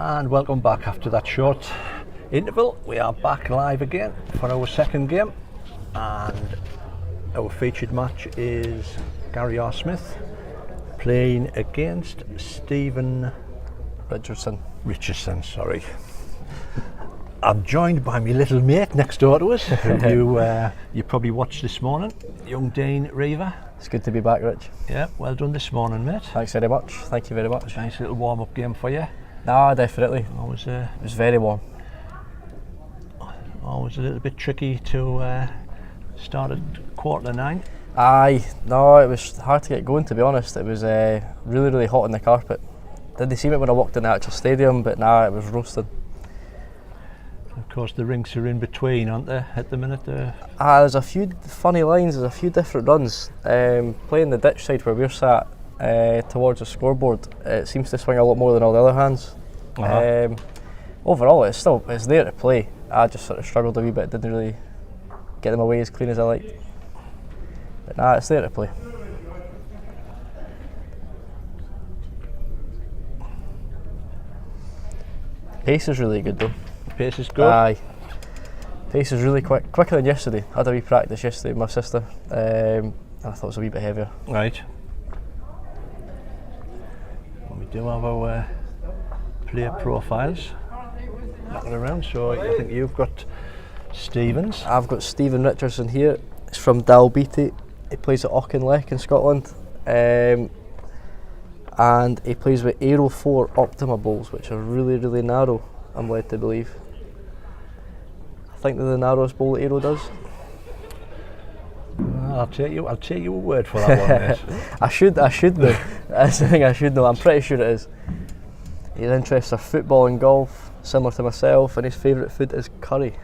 And welcome back after that short interval. We are back live again for our second game, and our featured match is Gary R. Smith playing against Stephen Richardson, sorry. I'm joined by my little mate next door to us, who you probably watched this morning, young Dean Reaver. It's good to be back, Rich. Yeah, well done this morning, mate. Thanks very much. Thank you very much. Nice little warm-up game for you. Ah, definitely. It was very warm. Always a little bit tricky to start at 8:45. Aye, no, it was hard to get going, to be honest. It was really, really hot on the carpet. Didn't seem it when I walked in the actual stadium, but nah, it was roasting. Of course, the rinks are in between, aren't they, at the minute? There's a few funny lines, there's a few different runs. Playing the ditch side where we're sat towards the scoreboard, it seems to swing a lot more than all the other hands. Overall, it's there to play. I just sort of struggled a wee bit, didn't really get them away as clean as I liked. But nah, it's there to play. Pace is really good though. Pace is good? Aye. Pace is really quicker than yesterday. I had a wee practice yesterday with my sister, and I thought it was a wee bit heavier. Right. We do have our player profiles knocking around, so I think you've got Stevens. I've got Stephen Richardson here. He's from Dalbeattie. He plays at Auchinleck in Scotland. And he plays with Aero 4 Optima bowls, which are really, really narrow, I'm led to believe. I think they're the narrowest bowl that Aero does. I'll take your word for that one, mate. I should know. That's the thing, I should know. I'm pretty sure it is. His interests are football and golf, similar to myself, and his favourite food is curry.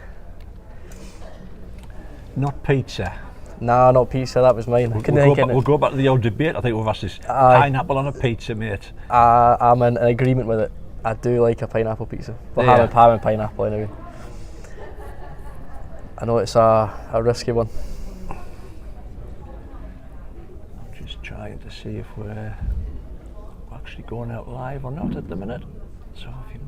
Not pizza. Nah, not pizza, that was mine. We'll go back to the old debate. I think we've asked this. Pineapple on a pizza, mate. I'm in agreement with it. I do like a pineapple pizza. But ham and pineapple anyway. I know it's a risky one. I'm just trying to see if we're actually going out live or not at the minute. So if you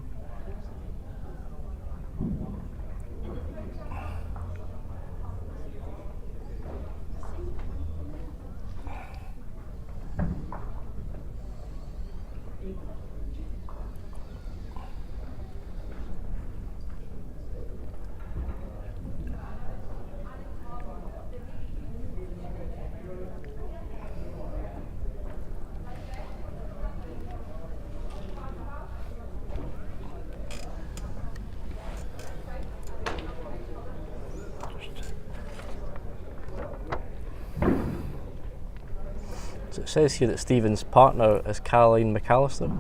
It says here that Stephen's partner is Caroline McAllister,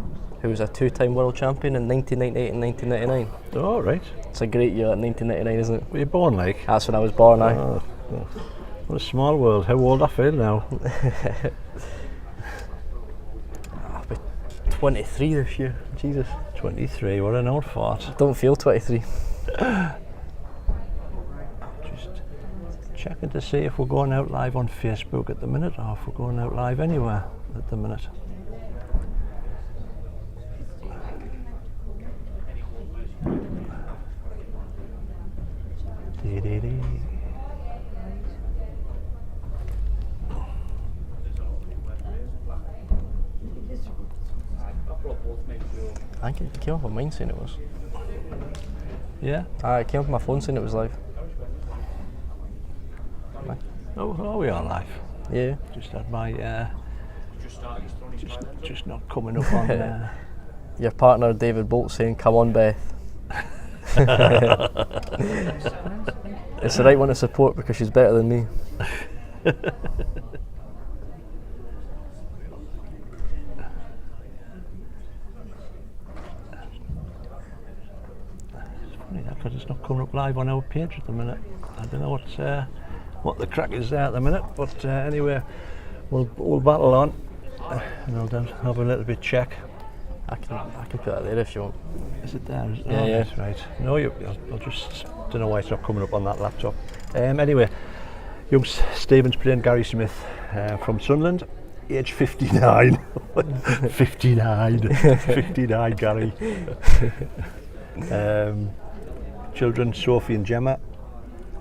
who was a two-time world champion in 1998 and 1999. Oh, right. It's a great year, 1999, isn't it? Were you born like? That's when I was born, aye. Oh, what a small world. How old I feel now. I'll be 23 this year, Jesus. 23, what an old fart. Don't feel 23. Checking to see if we're going out live on Facebook at the minute, or if we're going out live anywhere at the minute. I think it came off of mine saying it was. Yeah? It came off my phone saying it was live. Oh, we are live. Yeah. Just had my just not coming up on. Your partner David Bolt saying, "Come on, Beth." It's the right one to support because she's better than me. It's funny that because it's not coming up live on our page at the minute. I don't know what the crack is there at the minute, but anyway, we'll battle on, and I'll then have a little bit check. I can put that there if you want. Is it there? Yeah, yeah. That's right. No, I'll just don't know why it's not coming up on that laptop. Anyway, young Stephen's playing Gary Smith from Sunderland. age 59. 59, Gary. Children, Sophie and Gemma,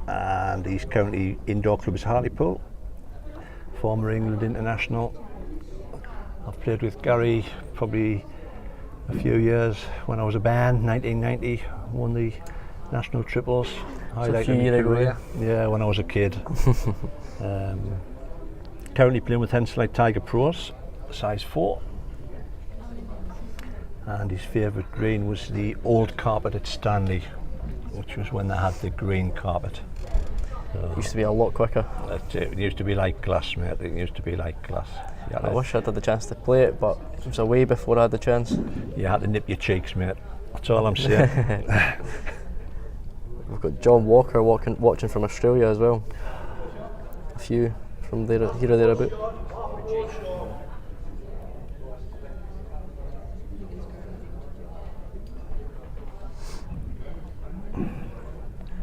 and his county indoor club is Hartlepool, former England international. I've played with Gary probably a few years when I was a band, 1990, won the national triples. A few years ago, yeah, when I was a kid. Currently playing with Hensley Tiger Pros, size 4. And his favourite green was the old carpet at Stanley, which was when they had the green carpet. It used to be a lot quicker. It used to be like glass, mate. It used to be like glass. I wish I'd had the chance to play it, but it was away before I had the chance. You had to nip your cheeks, mate. That's all I'm saying. We've got John Walker watching from Australia as well. A few from there, here or thereabout.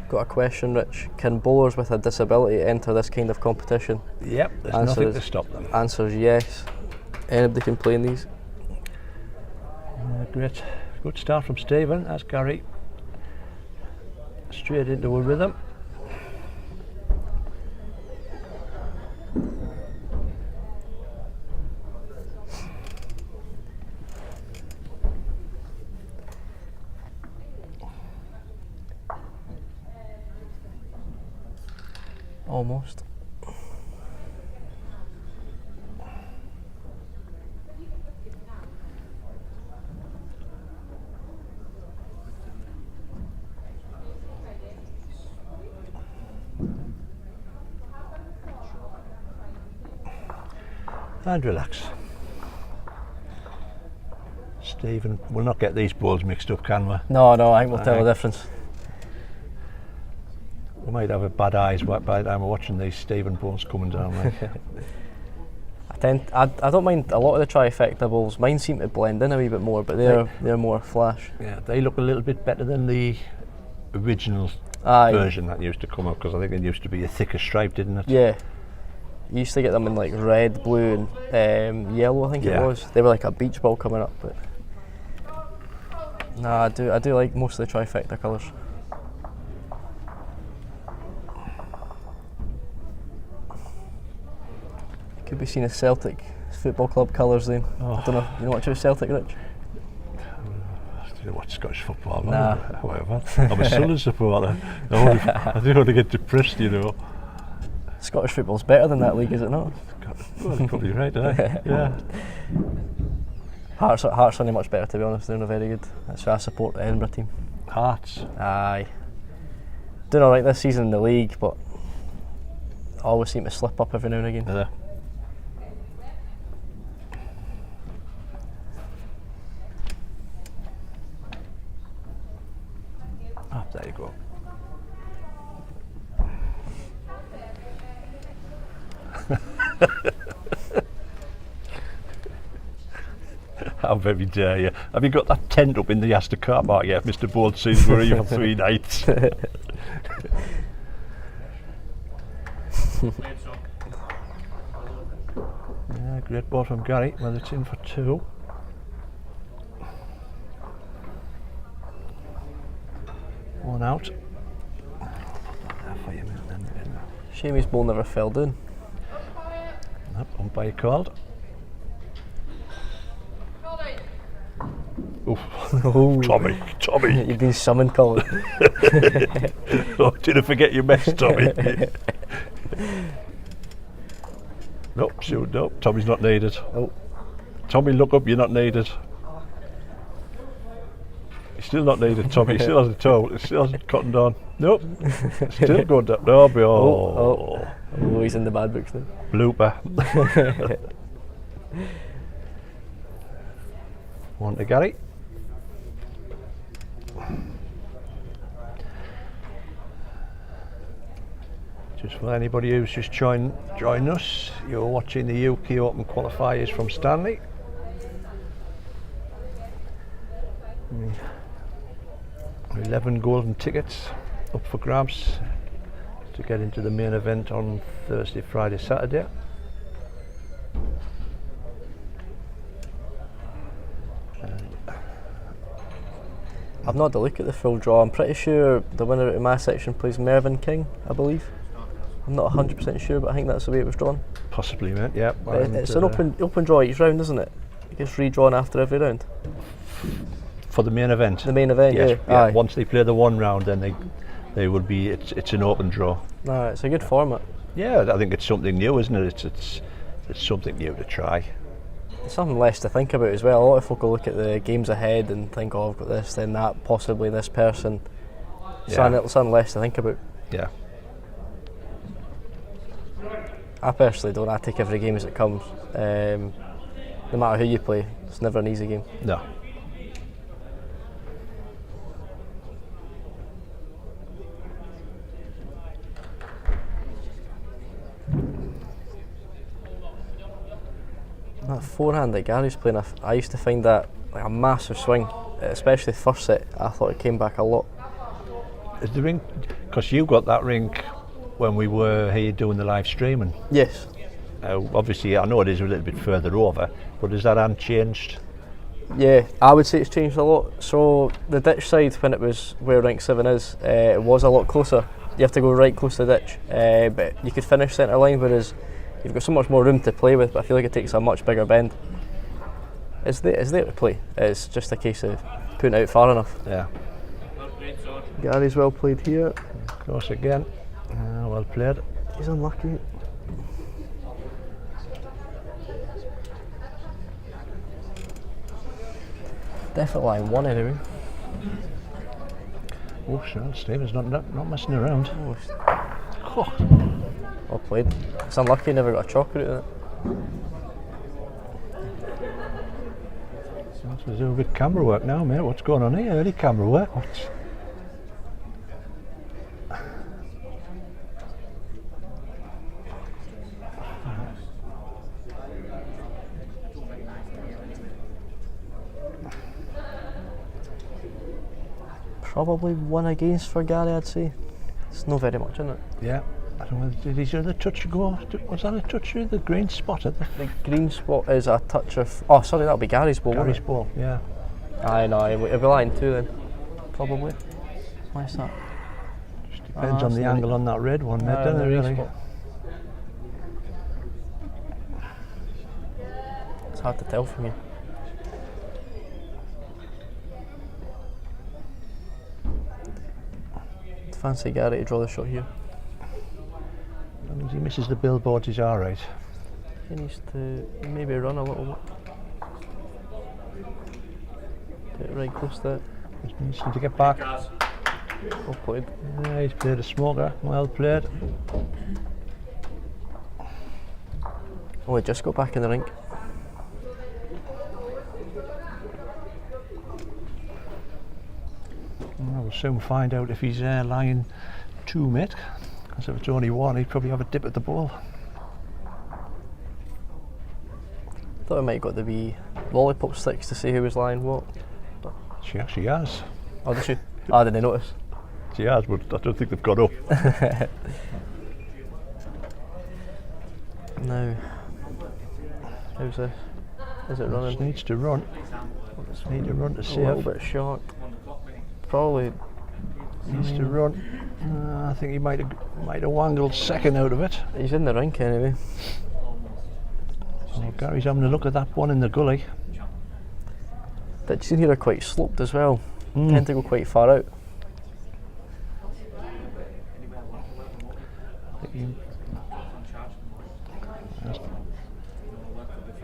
Got a question, Rich. Can bowlers with a disability enter this kind of competition? Yep, there's nothing to stop them. Answer is yes. Anybody can play in these. Great. Good start from Stephen. That's Gary. Straight into a rhythm. Almost. And relax. Stephen, we'll not get these balls mixed up, can we? No, I think we'll tell the difference. We might have a bad eyes by the time we're watching these Stephen balls coming down. Like. I don't mind a lot of the trifecta balls. Mine seem to blend in a wee bit more, but they're more flash. Yeah, they look a little bit better than the original version that used to come up, because I think it used to be a thicker stripe, didn't it? Yeah. You used to get them in like red, blue and yellow, I think it was. They were like a beach ball coming up, but no, I do like most of the trifecta colours. Could be seen as Celtic Football Club colours then. I don't know, you know what Celtic, Rich? I don't watch Scottish football, nah. Whatever. I'm a Sunderland supporter. I don't want to get depressed, you know. Scottish football's better than that league, is it not? Well, you're probably right, yeah. Hearts aren't much better, to be honest. They're not very good. That's why I support the Edinburgh team. Hearts? Aye. Doing alright this season in the league, but always seem to slip up every now and again. Yeah. There you go. How very dare you. Have you got that tent up in the Astor car park yet, Mr. Board sees we're here for 3 nights? Yeah, great ball from Gary. Well, it's in for 2. One out. Shame his ball never fell down. Nope, umpire called. Oof. Oh. Tommy. You've been summoned, Colin. Oh, did I forget your mess, Tommy? Nope, Tommy's not needed. Oh. Tommy, look up, you're not needed. He's still not needed, Tommy. He still hasn't told. He still hasn't cottoned on. Nope. Still going up. No, oh, he's in the bad books then. Blooper. One to Gary. Just for anybody who's just joined us, you're watching the UK Open Qualifiers from Stanley. 11 golden tickets up for grabs to get into the main event on Thursday, Friday, Saturday. I've not had a look at the full draw. I'm pretty sure the winner out of my section plays Mervyn King, I believe. I'm not 100% sure, but I think that's the way it was drawn. Possibly, mate. Yeah. It's an open draw each round, isn't it? It gets redrawn after every round. For the main event. The main event, yes, yeah. Aye. Once they play the one round, then they will be. It's an open draw. No, it's a good format. Yeah, I think it's something new, isn't it? It's something new to try. It's something less to think about as well. A lot of folk will look at the games ahead and think, oh, I've got this, then that, possibly this person. Something less to think about. Yeah. I personally don't. I take every game as it comes. No matter who you play, it's never an easy game. No. That forehand that Gary's playing, I used to find that like a massive swing, especially the first set. I thought it came back a lot. Is the ring, because you got that rink when we were here doing the live streaming? Yes. Obviously, I know it is a little bit further over, but has that hand changed? Yeah, I would say it's changed a lot. So the ditch side, when it was where rink 7 is, it was a lot closer. You have to go right close to the ditch, but you could finish centre line, whereas you've got so much more room to play with, but I feel like it takes a much bigger bend. It's there to play. It's just a case of putting it out far enough. Yeah. Gary's well played here. Close again. Well played. He's unlucky. Definitely line 1 anyway. Oh, sure. Stephen's not messing around. Oh. Well played. It's unlucky, never got a chocolate in it. We're doing a bit of camera work now, mate. What's going on here? Early camera work. Probably 1 against for Gary, I'd say. It's not very much in it. Yeah. I don't know, did he the touch go? Was that a touch through the green spot at the green spot is a touch of. Oh, sorry, that'll be Gary's ball. Gary's ball, yeah. I know, it'll be line 2 then. Probably. Why is that? Just depends on the angle on that red one, mate, doesn't it, really? Spot. It's hard to tell from you. Fancy Gary to draw the shot here. As long as he misses the billboards, he's alright. He needs to maybe run a little bit. Get it right close to it. He needs to get back. Well played. Yeah, he's played a smoker. Well played. Oh, he just got back in the rink. We'll soon find out if he's lying 2, mate. Because if it's only 1, he'd probably have a dip at the ball. Thought I might have got the wee lollipop sticks to see who was lying what. But she actually has. Oh, did she? I didn't notice. She has, but I don't think they've got up. Now, how's this? Is it running? It needs to run. It needs to run to save. A little bit short. Probably needs to run. I think he might have wangled second out of it. He's in the rink anyway. So Gary's having a look at that one in the gully. Ditches in here are quite sloped as well. Tend to go quite far out.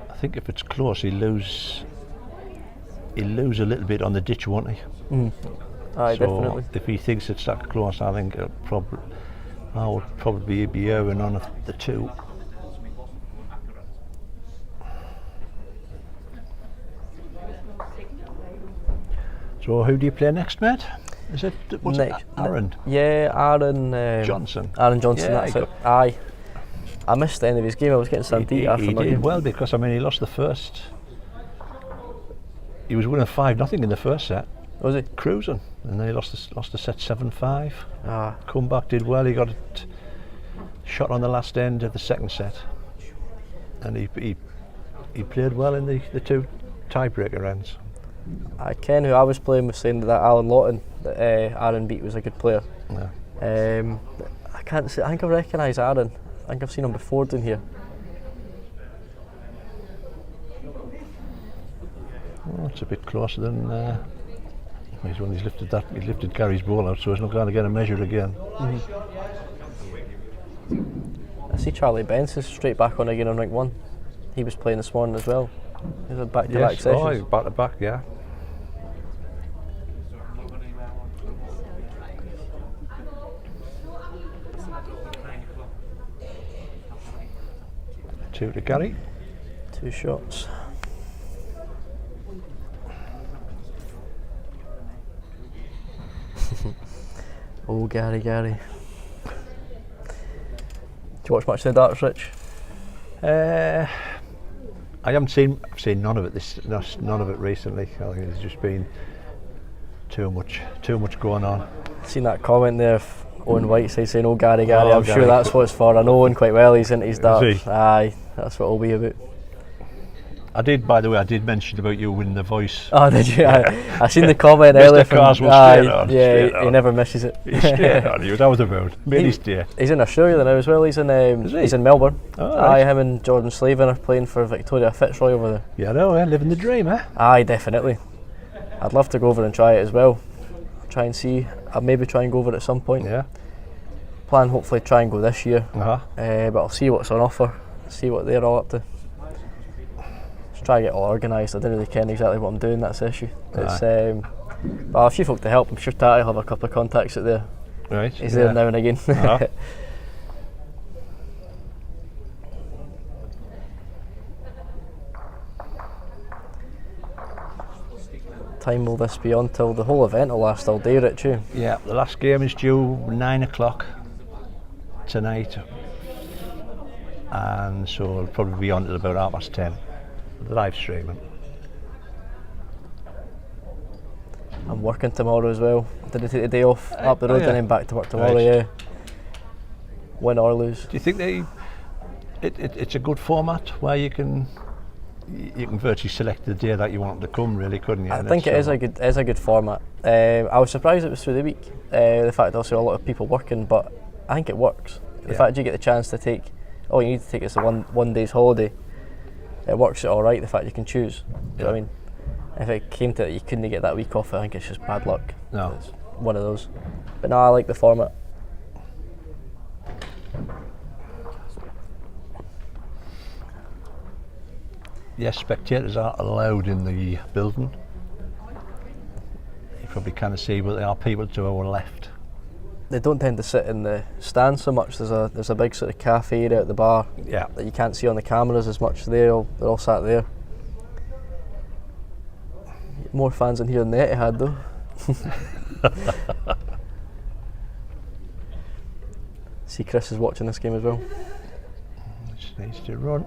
I think if it's close, he'll lose a little bit on the ditch, won't he? Aye, so definitely. If he thinks it's that close, I think I would probably be erring on the 2. So who do you play next, mate? Is it Aaron? Yeah, Aaron Johnson. Aaron Johnson, yeah, that's it. Aye. I missed the end of his game. I was getting some deep after he my did game. Well, because I mean he lost the first. He was winning 5-0 in the first set. Was he? Cruising, and then he lost the set 7-5. Comeback did well. He got a shot on the last end of the second set, and he played well in the 2 tiebreaker ends. Ken, who I was playing, was saying that Alan Lawton, that Aaron beat, was a good player. Yeah. I can't say. I think I recognise Aaron. I think I've seen him before down here. Oh, it's a bit closer than. He's lifted Gary's ball out, so he's not going to get a measure again. I see Charlie Benz is straight back on again on rank 1. He was playing this morning as well. He's a back-to-back sessions. Oh, he's back-to-back, yeah. Two to Gary. 2 shots. Oh, Gary. Do you watch much of the darts, Rich? I haven't seen none of it. None of it recently. I think there's just been too much going on. Seen that comment there of Owen Whiteside saying, "Oh, Gary." Oh, I'm Gary. sure that's what it's for. I know Owen quite well. He's into his darts. Is he? Aye, that's what it'll be about. By the way, I did mention about you winning the voice. Oh, did you? I seen the comment Mr. earlier. Cars was straight on. Yeah, Straight he on. never misses it. He's straight on. That was about. Made his day. He's in Australia now as well. He's in he? he's in Melbourne. Oh, Aye, right. him and Jordan Slavin are playing for Victoria Fitzroy over there. Yeah, no, living the dream, eh? Aye, definitely. I'd love to go over and try it as well. Try and see. I'll maybe try and go over at some point. Yeah. Plan hopefully try and go this year. Uh-huh. But I'll see what's on offer. See what they're all up to. Just try to get all organised. I don't really care exactly what I'm doing. That's the issue. It's but a few folk to help. I'm sure Tatty will have a couple of contacts out there. Right. He's there now and again. Uh-huh. Time will this be on till the whole event will last all day, Richie? Yeah, the last game is due 9 o'clock tonight, and so it'll probably be on till about 10:30. Live streaming. I'm working tomorrow as well. Did I take the day off up the road yeah. and then back to work tomorrow? Right. Yeah. Win or lose. Do you think it's a good format where you can virtually select the day that you want them to come, really, couldn't you? I think it is a good format. I was surprised it was through the week. The fact also a lot of people working, but I think it works. The fact you get the chance to take, all you need to take is a one day's holiday. It works all right. The fact you can choose. You know what I mean? If it came to it, you couldn't get that week off. I think it's just bad luck. No. It's one of those. But no, I like the format. Yes, spectators are allowed in the building. You probably kind of see, but there are people to our left. They don't tend to sit in the stand so much. There's a big sort of cafe area at the bar that you can't see on the cameras as much. They're all sat there. More fans in here than the Etihad though. See, Chris is watching this game as well. Just needs to run.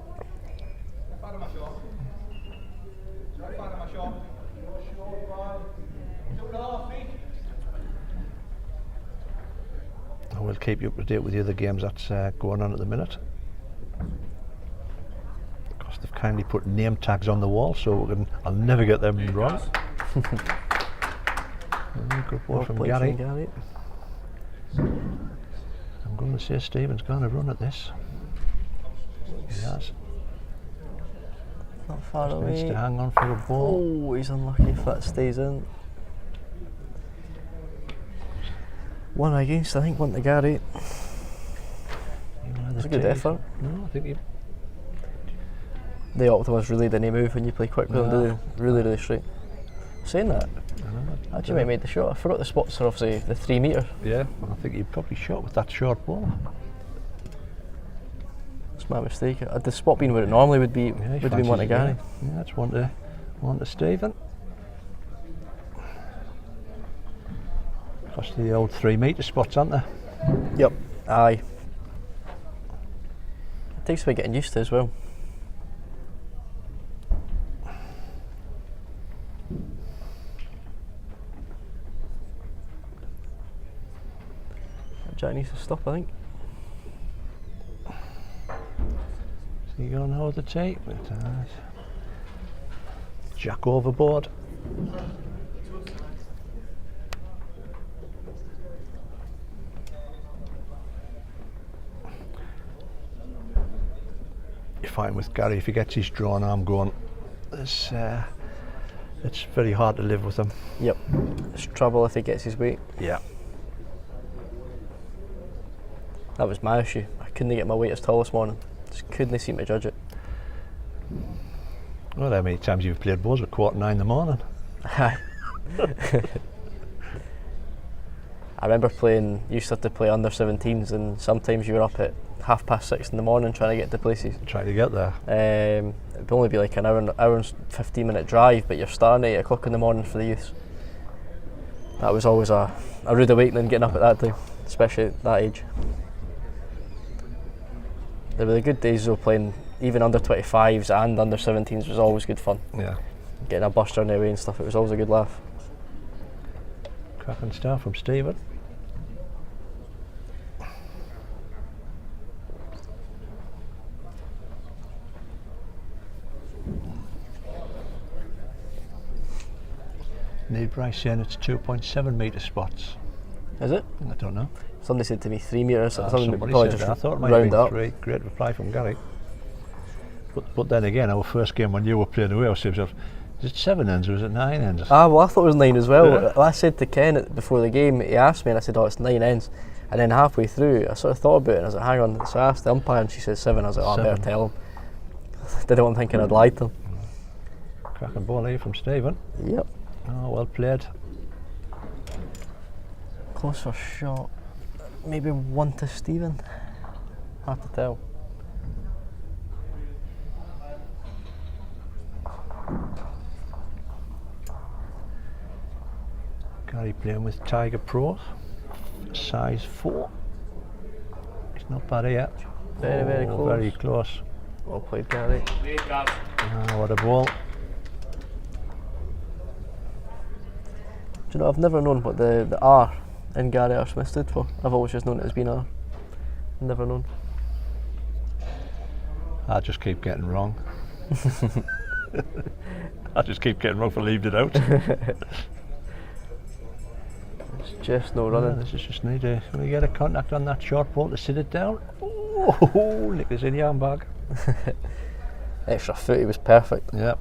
I will keep you up to date with the other games that's going on at the minute. Of course, they've kindly put name tags on the wall, so I'll never get them wrong. Good ball from Gary. I'm going to say Stephen's going to run at this. He has. Not far Just away. needs to hang on for the ball. Oh, he's unlucky if that stays in. One against, I think, one to Gary. It's a good effort. No, I think The Optimus really didn't move when you play quick with them, do they? Really straight. Saying that, actually might have made the shot. I forgot the spots are obviously the 3 metre. Yeah, I think he probably shot with that short ball. It's my mistake. The spot being where it normally would be would have been one to Gary. Yeah, that's one to Stephen. Across the old 3 metre spots, aren't there? Yep. Aye. It takes a bit getting used to as well. Jack needs to stop, I think. So you going to hold the tape? Jack overboard. You find with Gary, if he gets his drawn arm going, it's very hard to live with him. Yep. It's trouble if he gets his weight. Yeah. That was my issue. I couldn't get my weight as tall this morning. Just couldn't seem to judge it. Well, how many times you've played balls at 9:15 in the morning? Aye. I remember used to have to play under 17s, and sometimes you were up at 6:30 in the morning trying to get to places. Trying to get there. It'd only be like an hour and 15-minute drive, but you're starting at 8 o'clock in the morning for the youths. That was always a rude awakening getting up at that time, especially at that age. There were the good days though, playing even under 25s and under 17s was always good fun. Yeah. Getting a bus journey away and stuff, it was always a good laugh. Cracking start from Stephen. Need Bryce saying it's 2.7 metre spots. Is it? I don't know. Somebody said to me 3 metres. Somebody probably said just that. I thought it might round have up. been 3. Great reply from Gary. But then again, our first game when you were playing away, I said, is it 7 ends or is it 9 ends? Well, I thought it was 9 as well. Yeah. I said to Ken before the game, he asked me, and I said, it's 9 ends. And then halfway through, I sort of thought about it, and I was like, hang on. So I asked the umpire, and she said 7. I was like, I better 7. tell him. Didn't want him thinking I'd lied to him. Cracking ball here from Stephen. Yep. Oh, well played. Close for shot. Maybe 1 to Stephen. Hard to tell. Gary playing with Tiger Pro, size 4. It's not bad here. Very close. Very close. Well played, Gary. Oh, what a ball. Do you know, I've never known what the R in Gary R. Smith stood for. I've always just known it as being R. Never known. I just keep getting wrong. I just keep getting wrong for leaving it out. It's just no running. This is just need to we get a contact on that short ball to sit it down. Oh, Nick is in the armbag. Extra foot, he was perfect. Yep.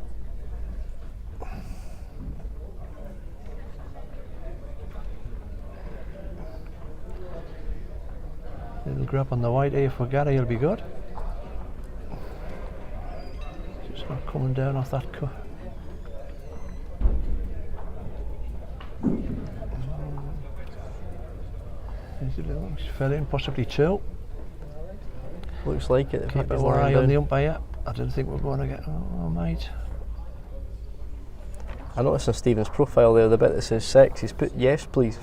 Little grab on the white here for Gary, he'll be good. Just not coming down off that cut. He's fell in, possibly 2. Looks like it. Keep our eye on the umpire. I didn't think we were going to get. Oh, mate. I noticed on Stephen's profile there, the bit that says sex, he's put yes, please.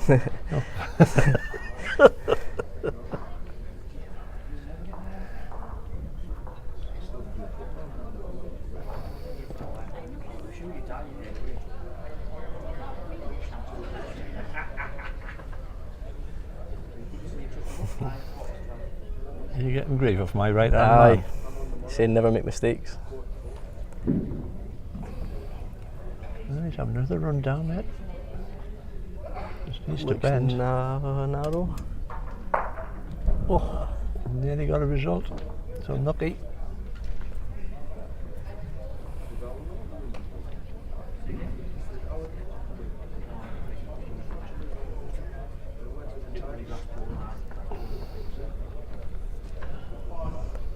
Are you getting grief off my right hand? Aye. Saying never make mistakes. He's having another run down there. Just needs to bend. Narrow. Oh, nearly got a result. So unlucky.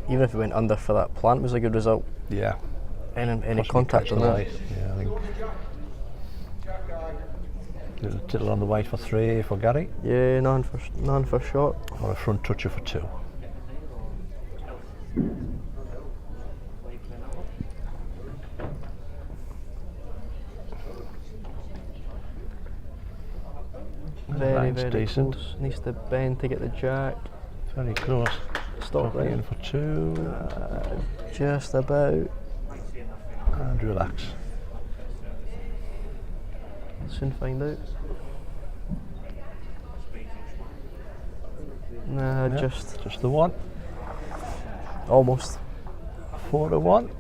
Even if it went under for that plant, was a good result. Yeah. Any Possibly contact catch on the that? white. Yeah, I think. Little tittle on the white for 3 for Gary. Yeah, none for shot. Or a front toucher for 2. Very Line's very decent. close. Needs to bend to get the jack. Very close. Stop right in for 2. Just about. And relax. Soon find out. Nah, Yep, just the one. almost. 4 to 1.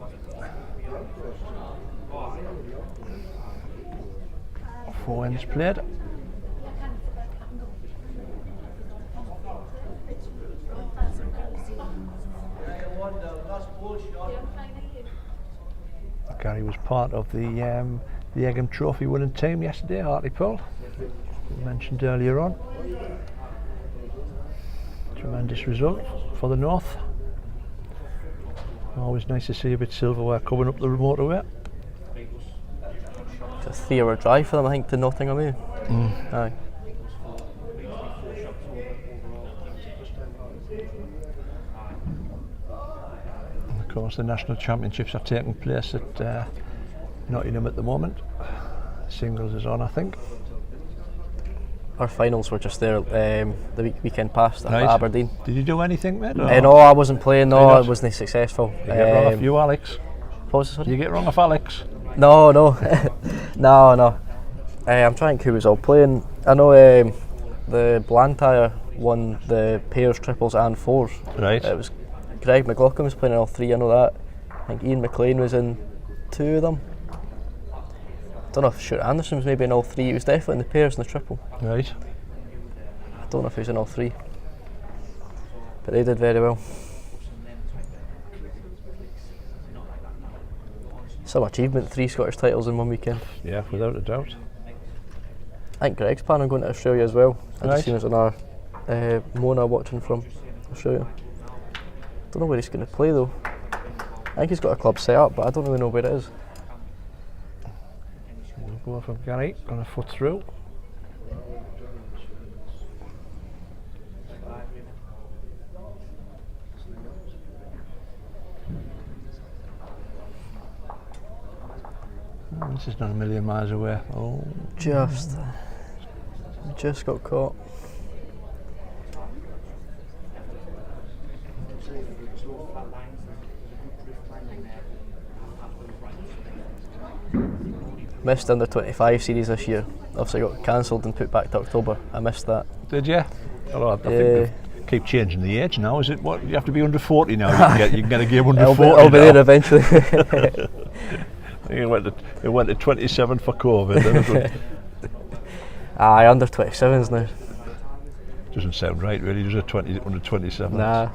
4 ends played. Gary was part of the Egham Trophy winning team yesterday, Hartlepool, mentioned earlier on. Tremendous result for the North. Always nice to see a bit of silverware coming up the motorway. It's a 3-hour drive for them, I think, to Nottingham. Aye. And of course, the national championships are taking place at Nottingham at the moment. Singles is on, I think. Our finals were just there the weekend past at Aberdeen. Did you do anything, mate? No, I wasn't playing. No, I wasn't successful. You get wrong off you, Alex. What was it, sorry? You get wrong off Alex. No, no. I'm trying to think who was all playing. I know the Blantyre won the pairs, triples and fours. Right. It was Greg McLaughlin was playing in all 3, I know that. I think Ian McLean was in 2 of them. I don't know if Stuart Anderson was maybe in all 3. He was definitely in the pairs and the triple. Right. I don't know if he was in all 3. But they did very well. Some achievement, 3 Scottish titles in one weekend. Yeah, without a doubt. I think Greg's planning on going to Australia as well. I Right. just seen us on our Mona watching from Australia. Don't know where he's going to play though. I think he's got a club set up, but I don't really know where it is. We'll go from Gary on a foot through. This is not a million miles away. Oh, Just got caught. Missed under 25 series this year. Obviously got cancelled and put back to October. I missed that. did you? Oh, I think they keep changing the age now. Is it what you have to be under 40 now? You can get a game under 40. I'll be there eventually. It went to 27 for COVID. Didn't it? Aye, under 27s now. Doesn't sound right, really. Does it? Under 27? Nah.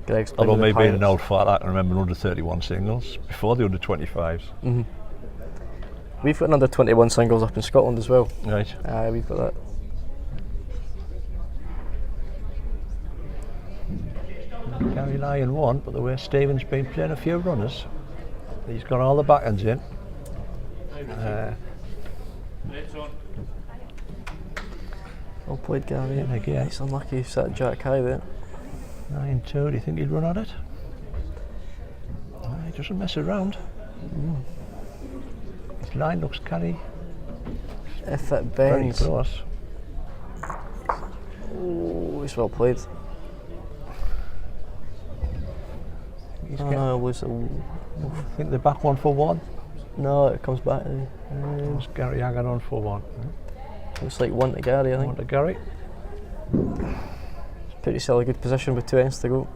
Greg's Although playing me being an old fat, I can remember under 31 singles before the under 25s. Mm-hmm. We've got an under 21 singles up in Scotland as well. Right. Aye, we've got that. Gary Lyon won, but the way Stephen's been playing a few runners, he's got all the backhands in. Well played, Gary. And again, He's unlucky he sat Jack high there. 9-2, do you think he'd run at it? He doesn't mess around. His line looks carry If it very bends. close. Oh, he's well played. He's No, it was I think the back one for one. no, it comes back. It's Gary hanging on for one. Looks like 1 to Gary, I One think. to Gary. Pretty still a good position with 2 ends to go.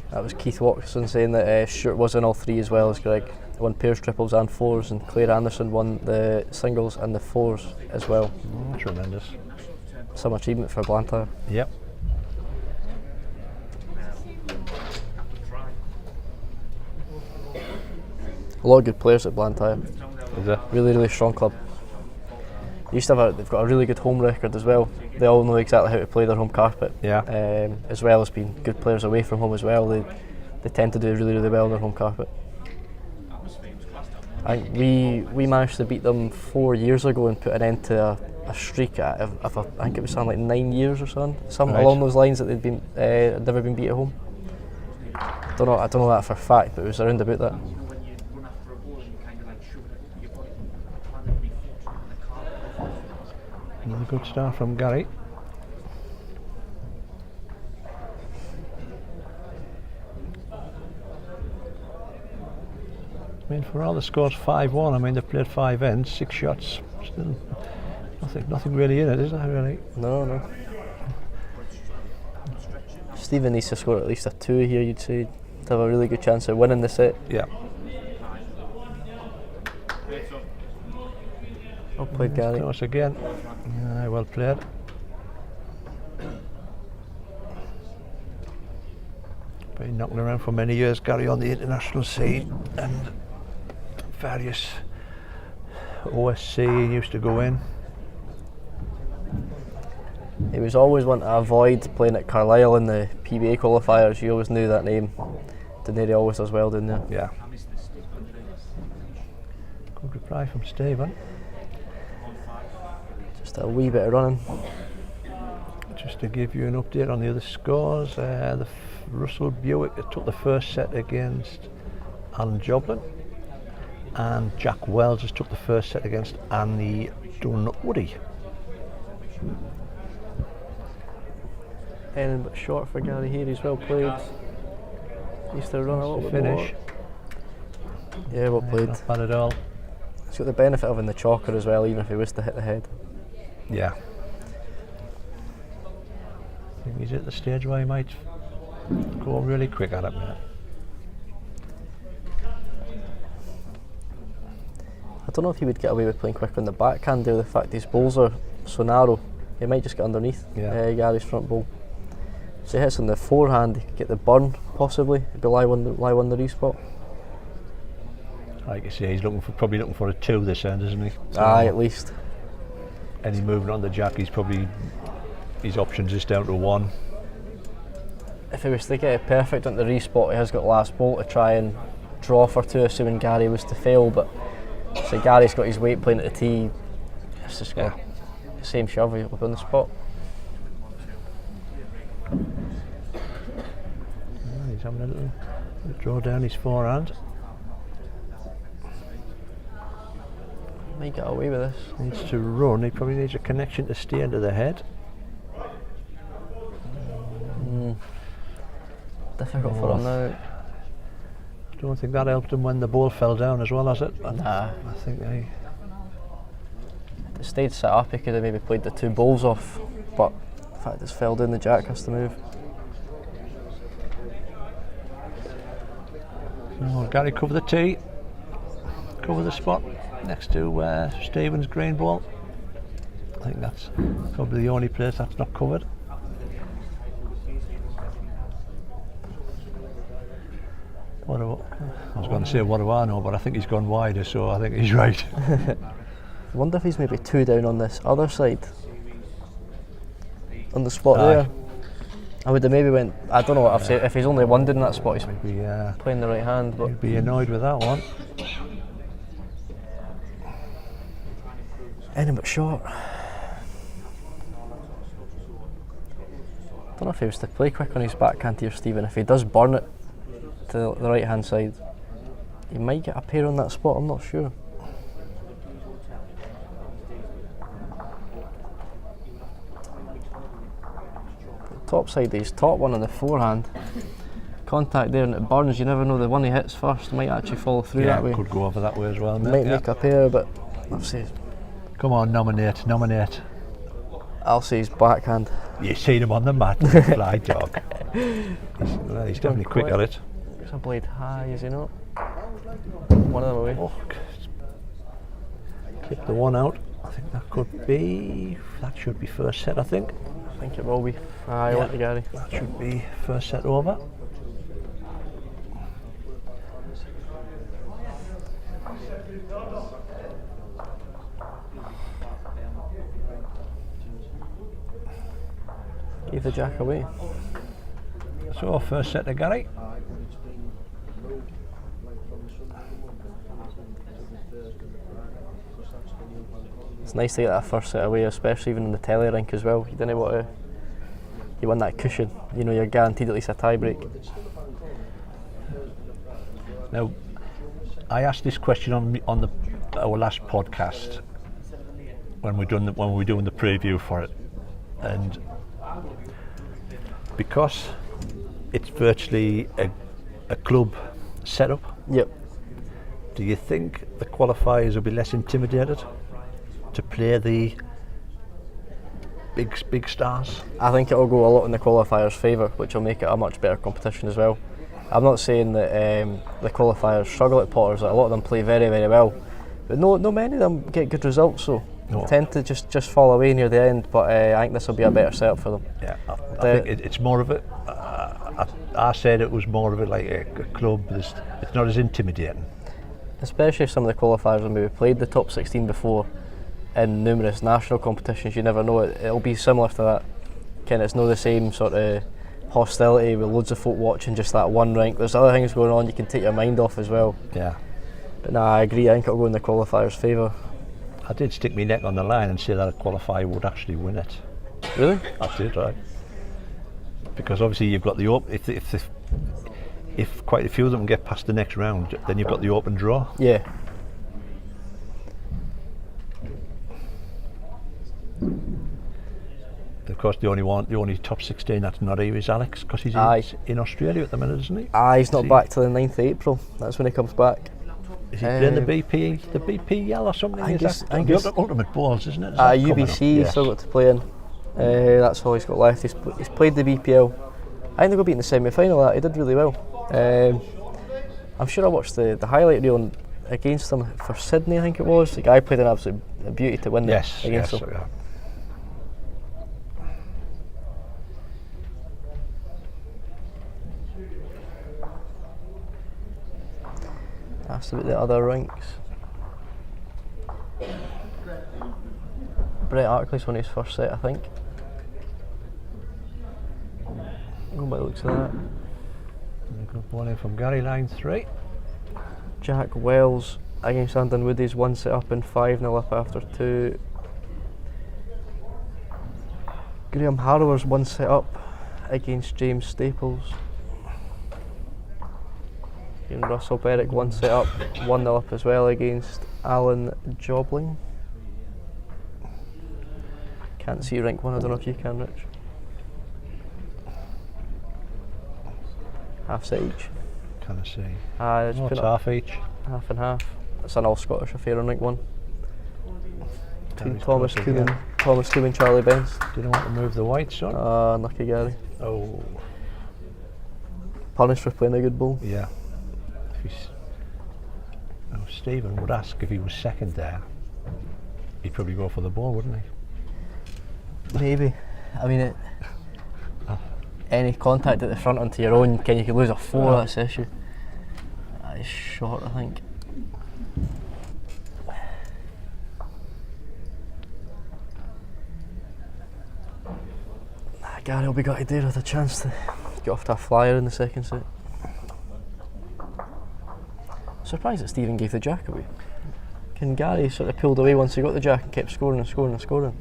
That was Keith Watson saying that Stuart was in all 3 as well as Greg. He won pairs, triples and fours, and Claire Anderson won the singles and the fours as well. Tremendous. Some achievement for Blantyre. Yep. A lot of good players at Blantyre. Is it? Really, really strong club. They've got a really good home record as well. They all know exactly how to play their home carpet. Yeah. As well as being good players away from home as well. They tend to do really, really well on their home carpet. I think we managed to beat them 4 years ago and put an end to a streak of I think it was something like 9 years or something Right. along those lines that they'd been had never been beat at home. I don't know that for a fact, but it was around about that. Another good start from Gary. For all the scores 5-1, I mean they've played 5 ends, 6 shots. Still nothing really in it, is there really? No. Stephen needs to score at least a 2 here, you'd say, to have a really good chance of winning the set. Yeah. Well played, Gary. Close again. Well played. Been knocking around for many years, Gary, on the international scene, and various OSC used to go in. He was always one to avoid playing at Carlisle in the PBA qualifiers. You always knew that name. He always does well down there. Yeah. Good reply from Stephen. Just a wee bit of running. Just to give you an update on the other scores, Russell Buick took the first set against Alan Joblin, and Jack Wells has took the first set against Annie Dunwoody. Anything but short for Gary here. He's well played. Needs to run a little bit more. Yeah, well played. Not bad at all. He's got the benefit of having the chalker as well, even if he was to hit the head. Yeah. I think he's at the stage where he might go really quick at it now. I don't know if he would get away with playing quick on the backhand due to the fact his bowls are so narrow. He might just get underneath Gary's front bowl. So he hits on the forehand, he could get the burn possibly. He'd be live on the respot. Like you say, he's probably looking for a 2 this end, isn't he? So at least. Any movement on the jack, his options is down to 1. If he was to get it perfect on the respot, he has got last bolt to try and draw for 2, assuming Gary was to fail. But so Gary's got his weight playing at the tee. It's just got the same shove up on the spot. He's having a little draw down his forehand. Might get away with this. Needs to run. He probably needs a connection to stay into the head. Difficult for him now. I don't think that helped him when the ball fell down as well, has it? Nah. I think the stage set up, he could have maybe played the 2 bowls off, but the fact it's fell down, the jack has to move. So Gary cover the tee, cover the spot next to Stephen's green ball. I think that's probably the only place that's not covered. I was going to say what do I know, but I think he's gone wider, so I think he's right. I wonder if he's maybe 2 down on this other side, on the spot there. I would have maybe went, I don't know what I've said, if he's only 1 down in that spot, he's playing the right hand. But he'd be annoyed with that one. Anything but short. I don't know if he was to play quick on his backhand here, Stephen. If he does burn it to the right hand side, he might get a pair on that spot, I'm not sure. The top side, his top one on the forehand, contact there and it burns. You never know, the one he hits first might actually follow through that way. Could go over that way as well. Might make a pair, but I'll say. Come on, nominate. I'll say his backhand. You've seen him on the mat, fly dog. He's definitely quick at it. It's a blade high, is he not? One of them away. Oh, clip the one out. I think that should be first set, I think. I think it will be. I want to Gary. That should be first set over. Give the jack away. So first set to Gary. It's nice to get that first set away, especially even in the telly rink as well. You didn't want to. You want that cushion. You know you're guaranteed at least a tie break. Now, I asked this question on our last podcast when we're doing the preview for it, and because it's virtually a club setup. Yep. Do you think the qualifiers will be less intimidated to play the big stars? I think it'll go a lot in the qualifiers' favour, which will make it a much better competition as well. I'm not saying that the qualifiers struggle at Potters, a lot of them play very, very well, but no many of them get good results, so No. they tend to just fall away near the end, but I think this will be a better setup for them. Yeah, I think it's more of it. I said it was more of it like a club. It's not as intimidating. Especially some of the qualifiers when we played the top 16 before in numerous national competitions, you never know, it'll be similar to that. It's not the same sort of hostility with loads of folk watching just that one rink. There's other things going on you can take your mind off as well. Yeah. But nah, I agree, I think it'll go in the qualifiers' favour. I did stick my neck on the line and say that a qualifier would actually win it. Really? I did, right? Because obviously you've got the if quite a few of them get past the next round, then you've got the open draw. Yeah. Of course, the only top 16 that's not here is Alex, because he's in Australia at the minute, isn't he? He's not back till the 9th of April. That's when he comes back. Is he playing the BPL or something? I think That's Ultimate Balls, isn't it? UBC he's still got to play in. That's all he's got left. He's played the BPL. I think they got beat in the semi-final. He did really well. I'm sure I watched the highlight reel against him for Sydney, I think it was. The guy played an absolute beauty to win against him. Yeah. Asked about the other rinks. Brett Arkley's won his first set, I think. Going by the looks of that. Good one in from Gary, line 3. Jack Wells against Andon Woody's 1 set up and 5-0 up after 2. Graham Harrower's 1 set up against James Staples. And Russell Berwick 1 set up, 1-0 up as well against Alan Jobling. Can't see rank 1, I don't know if you can, Rich. Half set each. Can I see? It's half each. Half and half. It's an all-Scottish affair on rank 1. Between Thomas Coombe and Charlie Benz. Do you want to move the whites on? Unlucky Gary. Oh. Punished for playing a good ball. Yeah. Stephen would ask if he was second there. He'd probably go for the ball, wouldn't he? Maybe. I mean, any contact at the front onto your own, you could lose a 4, that's the issue. That is short, I think. Gary will be gutted there with a chance to get off to a flyer in the second set. Surprised that Stephen gave the jack away. Can Gary sort of pulled away once he got the jack and kept scoring and scoring and scoring?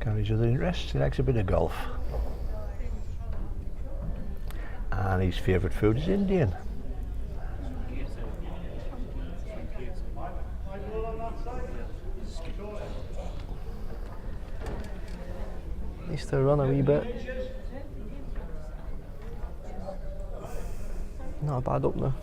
Gary's other interests, he likes a bit of golf. And his favourite food is Indian. Needs to run a wee bit. Not a bad opener.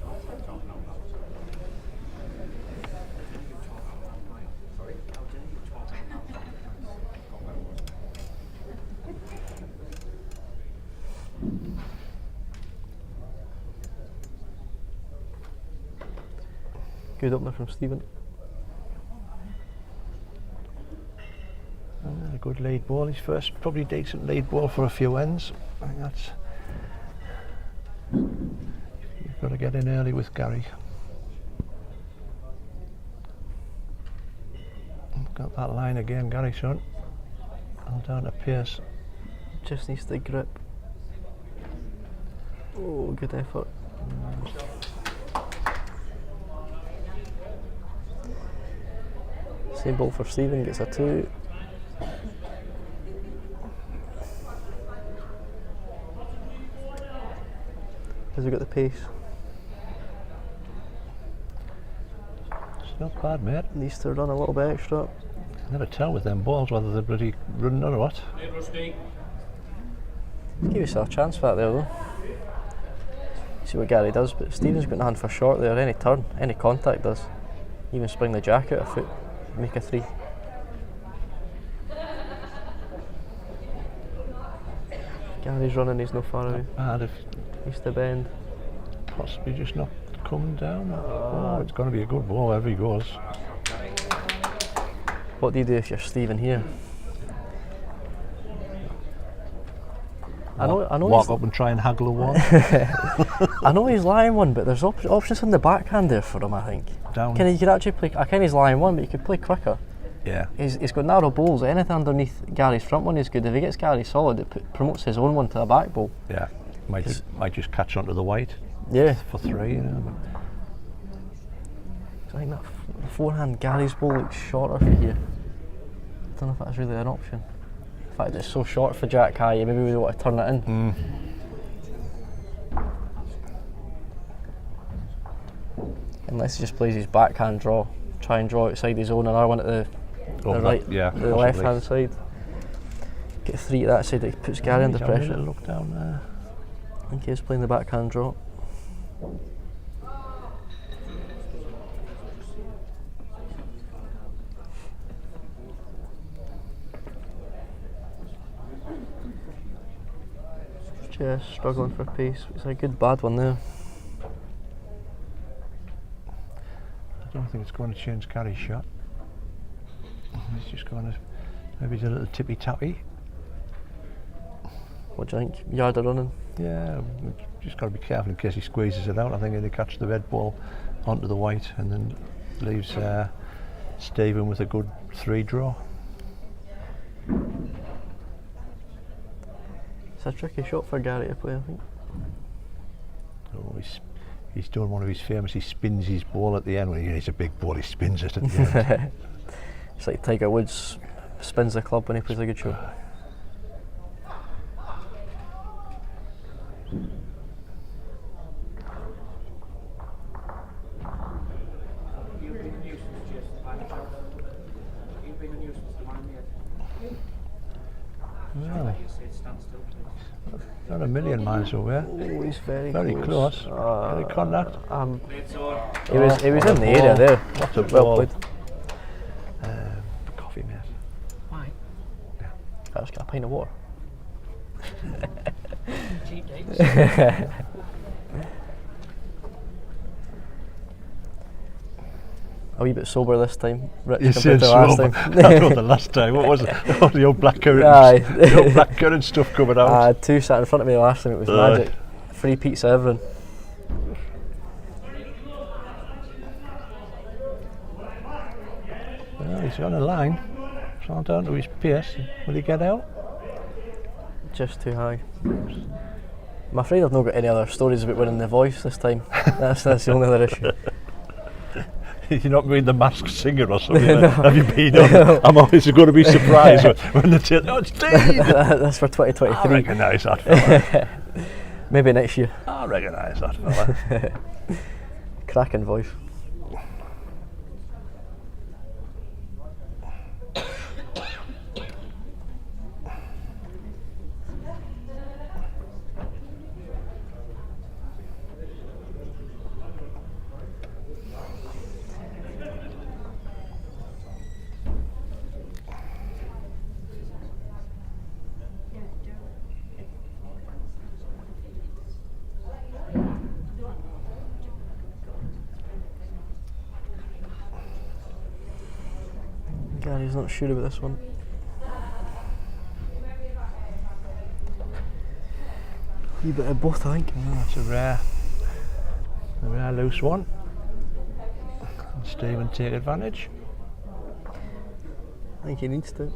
Good opener from Stephen. A good lead ball, his first probably decent lead ball for a few ends. I think that's, you've got to get in early with Gary. Got that line again, Gary, son. All down to Pierce. Just needs to grip. Oh, good effort. Same ball for Stephen, gets a 2. Has he got the pace? It's not bad, mate. Needs to run a little bit extra. Never tell with them balls whether they're bloody running or what. Give yourself a chance for that there though. See what Gary does, but Stephen's got nothing for short there. Any turn, any contact does. Even spring the jack out a foot, make a 3. Gary's running, he's no far away. Bad if He's to bend. possibly just not coming down. Oh, it's going to be a good ball wherever he goes. What do you do if you're Stephen here? I know Walk up and try and haggle a one. I know he's lying one, but there's options on the backhand there for him, I think. Down. You could actually play. I ken he's lying one, but you could play quicker. Yeah. He's got narrow bowls. Anything underneath Gary's front one is good. If he gets Gary solid, it promotes his own one to a back bowl. Yeah. Might just catch onto the white. Yeah. For 3, you know. I think that forehand Gary's bowl looks shorter for you. I don't know if that's really an option. In fact, it's so short for Jack High, maybe we don't want to turn it in. Unless he just plays his backhand draw, try and draw outside his own, and I want at the right, the left hand side. Get 3 to that side, that puts Gary under pressure. Look down there. I think he's playing the backhand draw. Just struggling for pace. It's a good bad one there. I don't think it's going to change Gary's shot. He's just going to maybe do a little tippy tappy. What do you think? Yard of running? Yeah, we've just got to be careful in case he squeezes it out. I think he'll catch the red ball onto the white and then leaves Stephen with a good 3 draw. It's a tricky shot for Gary to play, I think. Oh, he's done one of his famous, he spins his ball at the end. When he gets a big ball, he spins it at the end. It's like Tiger Woods spins the club when he plays a good shot. Really? Not a million miles away. Oh, he's very close. Very contact. He was in the area there. What a well ball. played. Coffee, mate. Why? Yeah. I just got a pint of water. Cheap dates. A wee bit sober this time, Rich, You compared said to last sober. time. Not the last time. What was it? Oh, the old blackcurrant. Aye. The old blackcurrant stuff coming out. I had 2 sat in front of me last time, it was magic. Free pizza, everyone. Well, he's on a line. It's all down to his pace. Will he get out? Just too high. I'm afraid I've not got any other stories about winning the Voice this time. That's the only other issue. You're not going the Masked Singer or something. No. Have you been on? I'm always going to be surprised when they tell, oh, it's Steve! That's for 2023. I recognise that fella. Maybe next year. I recognise that fella. Cracking voice. Gary's not sure about this one. A wee bit of both, I think. Oh, it's a rare loose one. And Stephen take advantage. I think he needs to.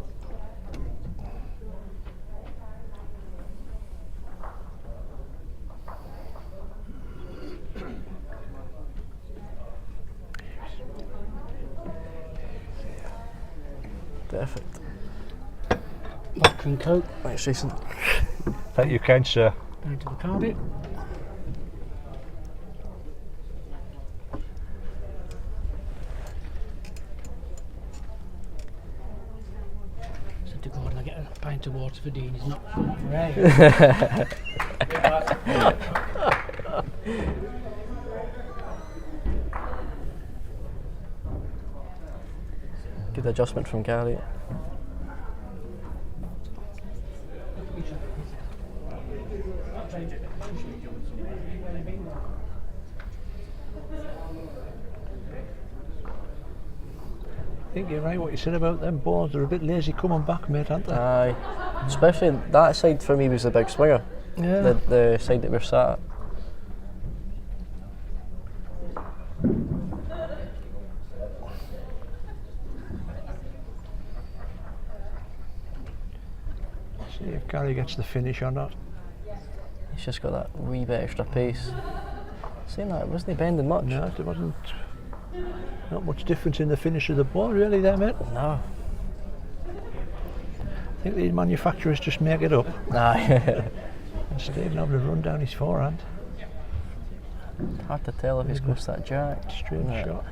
Perfect. Vodka and Coke. Thanks, Jason. Thank you, kind sir. Down to the carpet. Said to Gordon, I get a pint of water for Dean. He's not for air. Good adjustment from Gary. I think you're right what you said about them balls. They're a bit lazy coming back, mate, aren't they? Aye. Especially that side for me was the big swinger. Yeah. The side that we're sat at. See if Gary gets the finish or not. He's just got that wee bit extra pace. Saying that, wasn't he bending much? No, there wasn't not much difference in the finish of the ball really there, mate. No. I think these manufacturers just make it up. Aye. And Stephen having a run down his forehand. Hard to tell if he's close to that jack. Straight Yeah. shot.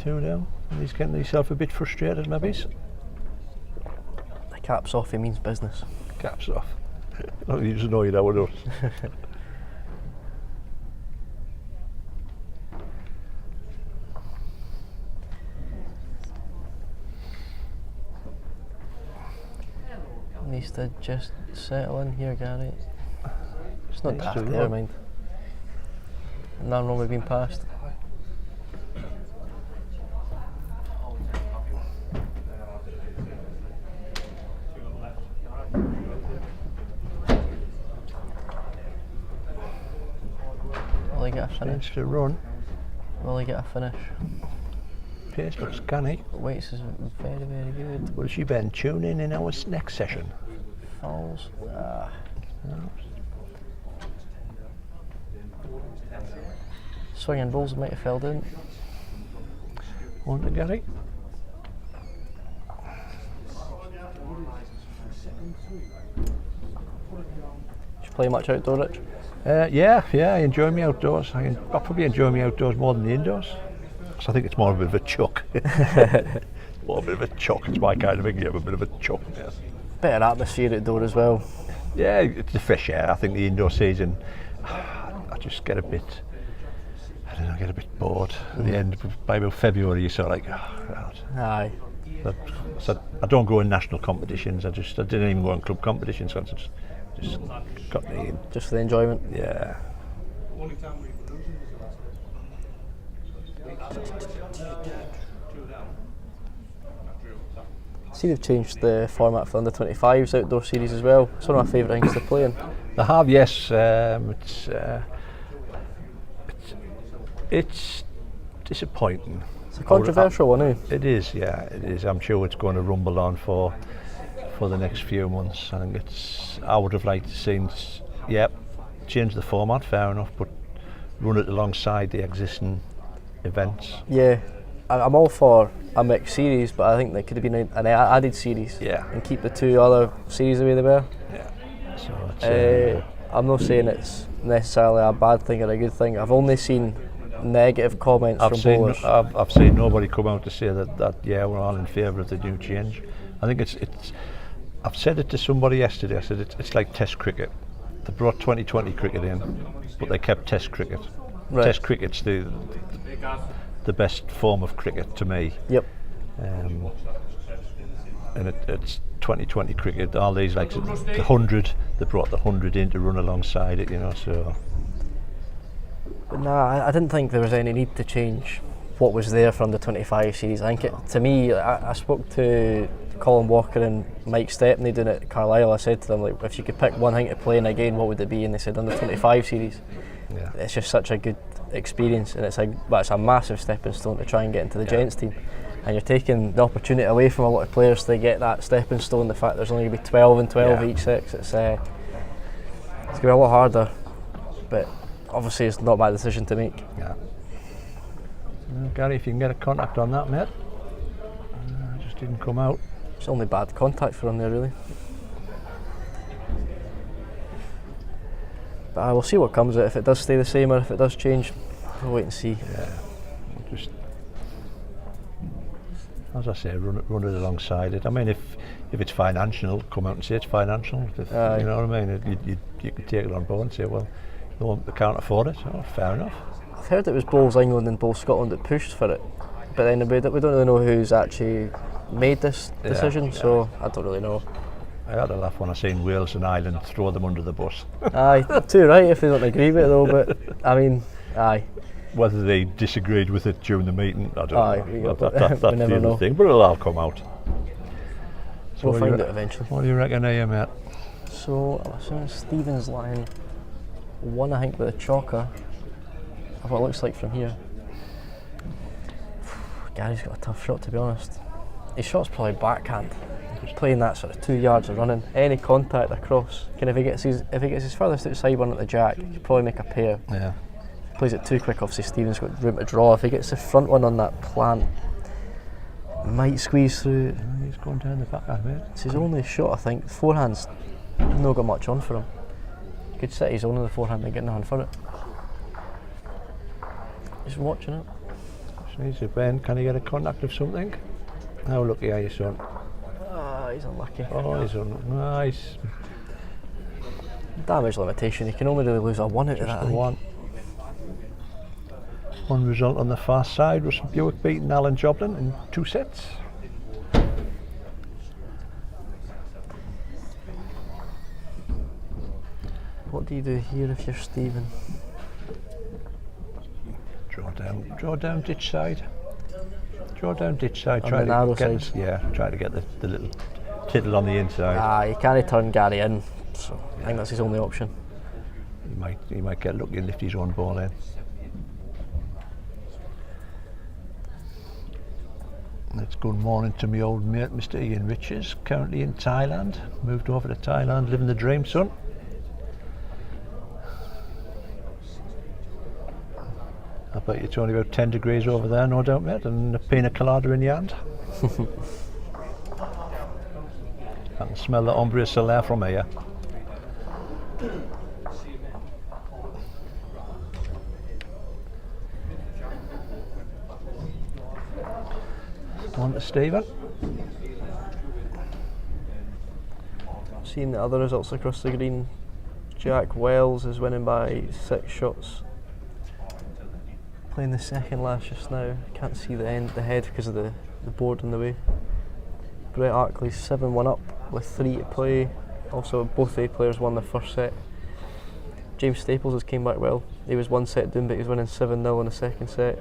Two down. And he's getting himself a bit frustrated maybe. The cap's off, he means business. Caps off. He doesn't know you know what it does. Needs to just settle in here, Gary. It's not Needs daft, to never run. mind. Nothing wrong with being passed. Will he get a finish? Needs to run. Will he get a finish? Pace looks canny. Weights is very, very good. Will she Ben tune in our next session? Falls. Swinging balls might have fell down. Want to Gary? Did you play much outdoor, Rich? Yeah, I enjoy me outdoors. I probably enjoy me outdoors more than the indoors. So I think it's more a bit of a chuck. More a bit of a chuck. It's my kind of thing. Yeah, a bit of a chuck. Yeah. Better atmosphere outdoor as well. Yeah, it's the fresh air. I think the indoor season, I just get a bit, I don't know, get a bit bored at the end. By about February, you're sort of like, oh, God. Aye. So I don't go in national competitions. I didn't even go in club competitions. So I just got me in. Just for the enjoyment. Yeah. See, they've changed the format for under 25s outdoor series as well. It's one of my favourite things to play in. They have, yes. It's disappointing. It's a controversial one, eh? It is, yeah, it is. I'm sure it's going to rumble on for the next few months. I think I would have liked to see, change the format, fair enough, but run it alongside the existing events. Yeah, I'm all for a mixed series, but I think there could have been an added series. Yeah. And keep the two other series the way they were. Yeah. So it's, I'm not saying it's necessarily a bad thing or a good thing. I've only seen negative comments from bowlers. I've seen nobody come out to say that we're all in favour of the new change. I think it's I've said it to somebody yesterday. I said it's like Test cricket. They brought 2020 cricket in, but they kept Test cricket. Right. Test cricket's the best form of cricket to me. Yep. And it's 2020 cricket. All these, like the 100, they brought the 100 in to run alongside it, so. But nah, I didn't think there was any need to change what was there from the 25 series. I think to me, I spoke to Colin Walker and Mike Stepney doing it at Carlisle. I said to them, like, if you could pick one thing to play in again, what would it be? And they said under 25 series. Yeah. It's just such a good experience, and it's a massive stepping stone to try and get into the gents team. And you're taking the opportunity away from a lot of players to get that stepping stone. The fact there's only going to be 12 and 12 each six, it's going to be a lot harder. But obviously, it's not my decision to make. Yeah. Gary, if you can get a contact on that, mate. Just didn't come out. It's only bad contact for him there, really. But we'll see what comes out, if it does stay the same or if it does change. We'll wait and see. Yeah, just as I say, run it alongside it. I mean, if it's financial, come out and say it's financial. If, you know what I mean? You can take it on board and say, well, they can't afford it. Oh, fair enough. I've heard it was Bowls England and Bowls Scotland that pushed for it, but then we don't really know who's actually made this decision, so I don't really know. I had a laugh when I seen Wales and Ireland throw them under the bus. Aye, too right if they don't agree with it though, but I mean, aye. Whether they disagreed with it during the meeting, I don't know. That's we never the know. other thing, but it'll all come out. So We'll find it eventually. What do you reckon here, mate? So I'm assuming Stephen's line one, I think, with a chalker, of what it looks like from here. Gary's got a tough shot, to be honest. His shot's probably backhand. He's playing that sort of 2 yards of running. Any contact across. If he gets his furthest outside one at the jack, he could probably make a pair. Yeah. Plays it too quick, obviously Stephen's got room to draw. If he gets the front one on that plant, might squeeze through. He's going down the backhand, mate. It's his only shot, I think. Forehand's not got much on for him. He could set his own in the forehand and get nothing for it. Just watching it. He's a Ben. Can he get a contact of something? How lucky are you, son? He's unlucky. Oh, he's nice. Damage limitation, you can only really lose a one out of that. One result on the far side was Buick beating Alan Joblin in 2 sets. What do you do here if you're Stephen? Draw down ditch side. Draw down ditch side. On the narrow side. Try to get the little tittle on the inside. You can't turn Gary in, so I think that's his only option. He might get lucky and lift his own ball in. It's good morning to my old mate, Mr. Ian Richards, currently in Thailand. Moved over to Thailand, living the dream, son. I bet it's only about 10 degrees over there, no doubt, mate, and a pina colada in your hand. I can smell the ombre solar from here. On to Stephen. Seeing the other results across the green, Jack Wells is winning by 6 shots. Playing the second last just now. Can't see the head because of the board in the way. Brett Arkley's 7-1 up with 3 to play. Also, both A players won the first set. James Staples has came back well. He was 1 set down, but he's winning 7-0 in the second set.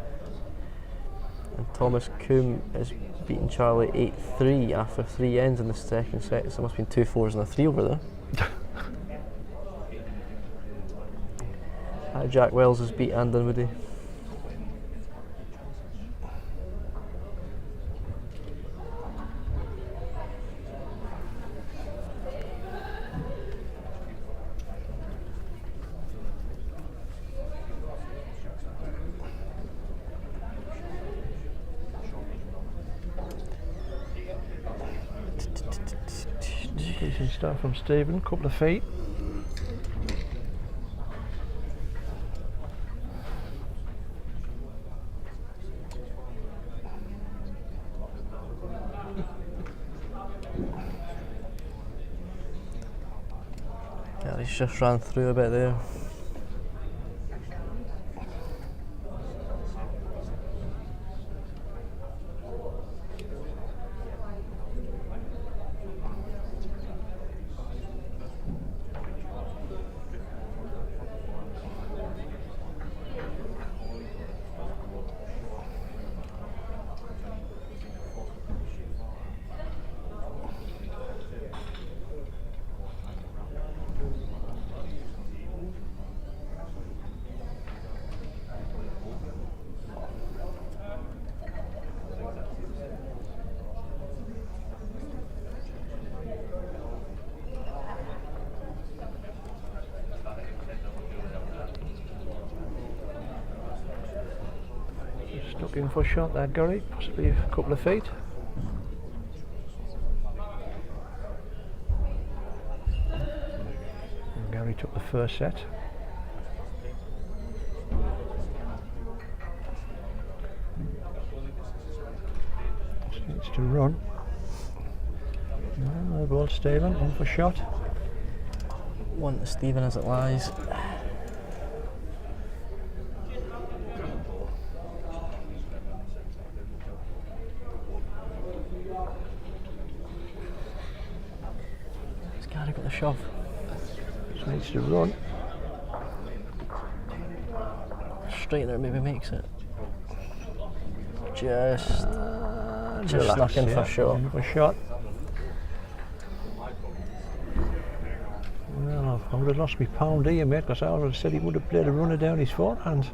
And Thomas Coombe has beaten Charlie 8-3 after 3 ends in the second set. So there must have been 2 4s and a 3 over there. Jack Wells has beat Andon Woody. Decent start from Stephen, couple of feet. Gary's just ran through a bit there. Looking for a shot there, Gary, possibly a couple of feet. And Gary took the first set. Just needs to run. Well, ball Stephen, in for shot. One to Stephen as it lies. Has Gary got the shove? Just needs to run. Straightener maybe makes it. Just Relax, snuck in for a shot. In for shot. Well, I would have lost my pound here, mate, because I would have said he would have played a runner down his forehand.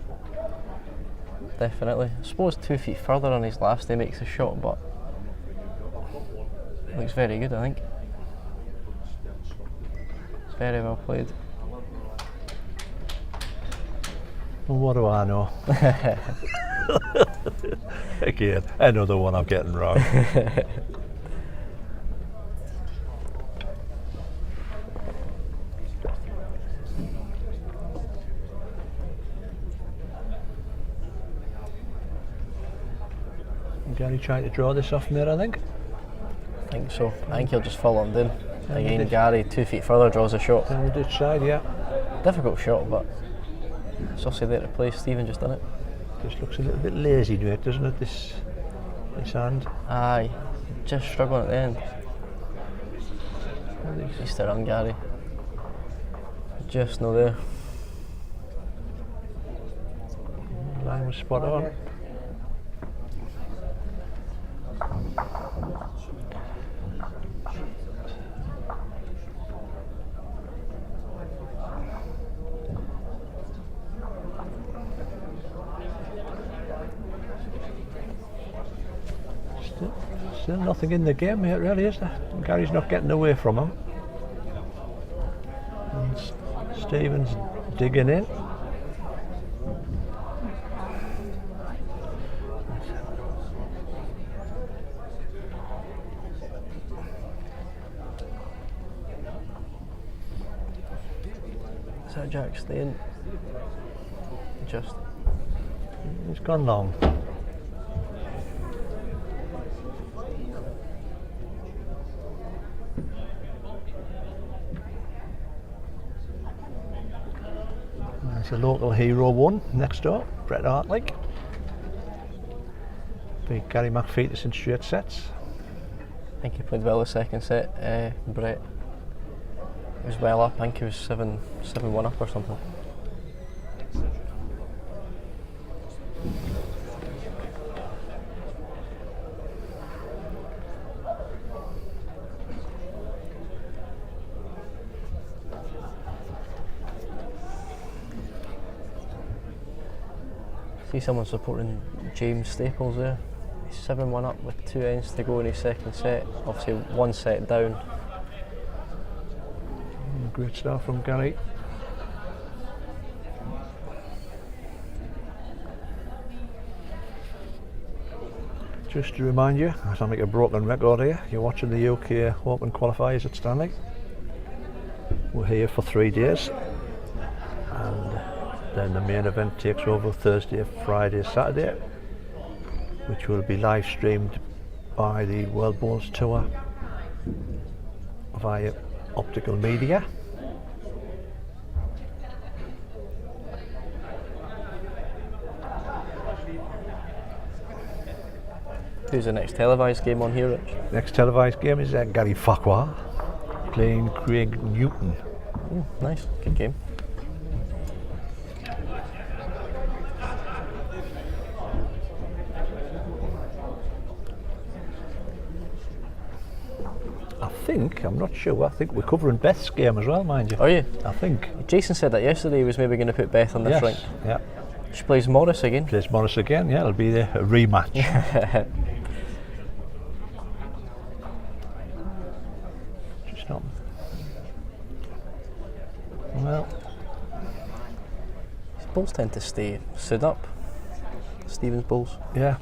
Definitely. I suppose 2 feet further on his last he makes a shot, but looks very good, I think. It's very well played. Well, what do I know? Again, another one I'm getting wrong. Gary trying to draw this off mate, I think. I think so. I think he'll just follow him down. Again, Gary 2 feet further draws a shot. Down the ditch side, yeah. Difficult shot, but it's also there to play. Stephen just done it. Just looks a little bit lazy, doesn't it, this hand? Aye, just struggling at the end. He's to run, Gary. Just no there. Line was spot on. Still nothing in the game, mate, really, is there? Gary's not getting away from him. And Stephen's digging in. Is that Jack staying? Just. It's gone long. There's a local hero one next door, Brett Hartley. Beat Gary McFeeters in straight sets. I think he played well the second set. Brett was well up. I think he was 7-1 up or something. See someone supporting James Staples there. He's 7-1 up with 2 ends to go in his second set. Obviously 1 set down. Great start from Gary. Just to remind you, I sound like a broken record here, you're watching the UK Open Qualifiers at Stanley. We're here for 3 days. And then the main event takes over Thursday, Friday, Saturday, which will be live streamed by the World Bowls Tour via optical media. Who's the next televised game on here, Rich? Next televised game is Gary Farquhar playing Craig Newton. Nice, good game. I'm not sure, I think we're covering Beth's game as well, mind you. Are you? I think. Jason said that yesterday he was maybe going to put Beth on this rink. Yeah. She plays Morris again. Plays Morris again, yeah, it'll be a rematch. Just not. Well. These balls tend to stay stood up. Stevens balls. Yeah.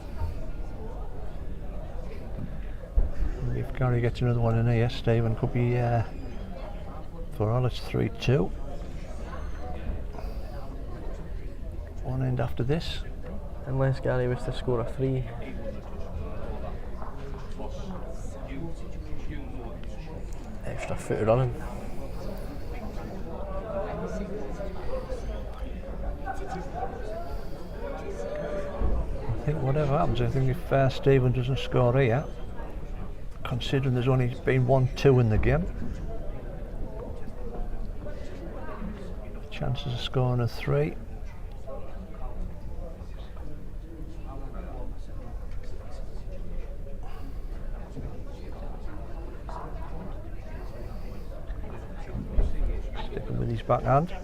If Gary gets another one in here, Stephen could be, for all it's 3-2. One end after this. Unless Gary was to score a 3. Extra foot of running. I think whatever happens, I think if Stephen doesn't score here, considering there's only been 1-2 in the game, chances of scoring a 3. Sticking with his backhand.